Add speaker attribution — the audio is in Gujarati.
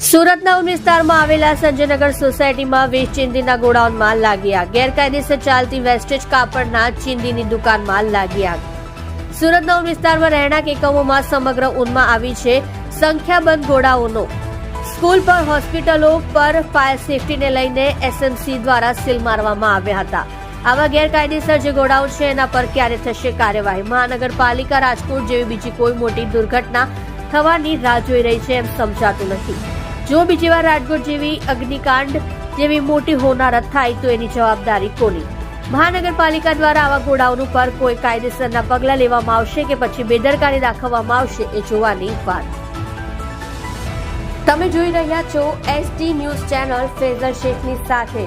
Speaker 1: સુરતના ઉન વિસ્તારમાં આવેલા સંજયનગર સોસાયટીમાં વીજ ચીંદીના ગોડાઉનમાં લાગી આગ. ગેરકાયદેસર ચાલતી વેસ્ટેજ કાપડના ચીંદીની દુકાનમાં લાગી આગ. સુરતના ઉન વિસ્તારમાં રહેણાંક એકમોમાં સમગ્ર ઉનમાં આવી છે સંખ્યાબંધ ગોડાઉનો. સ્કૂલ પર, હોસ્પિટલો પર ફાયર સેફટીને લઈને એસએમસી દ્વારા સીલ મારવામાં આવ્યા હતા. આવા ગેરકાયદેસર જે ગોડાઉન છે એના પર ક્યારે થશે કાર્યવાહી? મહાનગરપાલિકા રાજકોટ જેવી બીજી કોઈ મોટી દુર્ઘટના થવાની રાહ જોઈ રહી છે એમ સમજાતું નથી. જો બીજી વાર રાજકોટ જેવી અગ્નિકાંડ જેવી મોટી હોનારત થાય તો એની જવાબદારી કોની? મહાનગરપાલિકા દ્વારા આવા ગોડાઉન ઉપર કોઈ કાયદેસરના પગલાં લેવામાં આવશે કે પછી બેદરકારી દાખવવામાં આવશે એ જોવાની વાત. તમે જોઈ રહ્યા છો SD ન્યૂઝ ચેનલ ફેઝલ શેખની સાથે.